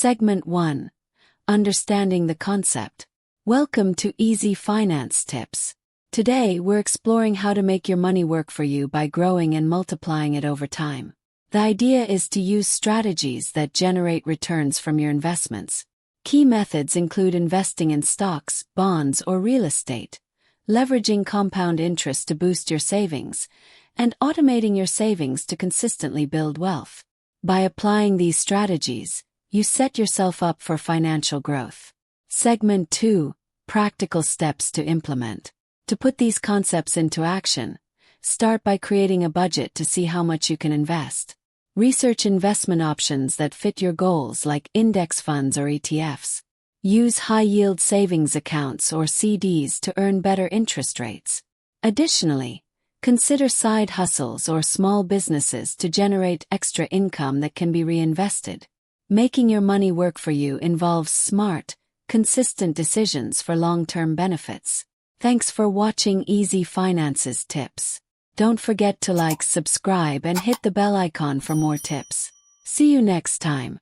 Segment 1. Understanding the concept. Welcome to Easy Finance Tips. Today, we're exploring how to make your money work for you by growing and multiplying it over time. The idea is to use strategies that generate returns from your investments. Key methods include investing in stocks, bonds, or real estate, leveraging compound interest to boost your savings, and automating your savings to consistently build wealth. By applying these strategies, you set yourself up for financial growth. Segment 2. Practical steps to implement. To put these concepts into action, start by creating a budget to see how much you can invest. Research investment options that fit your goals like index funds or ETFs. Use high-yield savings accounts or CDs to earn better interest rates. Additionally, consider side hustles or small businesses to generate extra income that can be reinvested. Making your money work for you involves smart, consistent decisions for long-term benefits. Thanks for watching Easy Finances Tips. Don't forget to like, subscribe, and hit the bell icon for more tips. See you next time.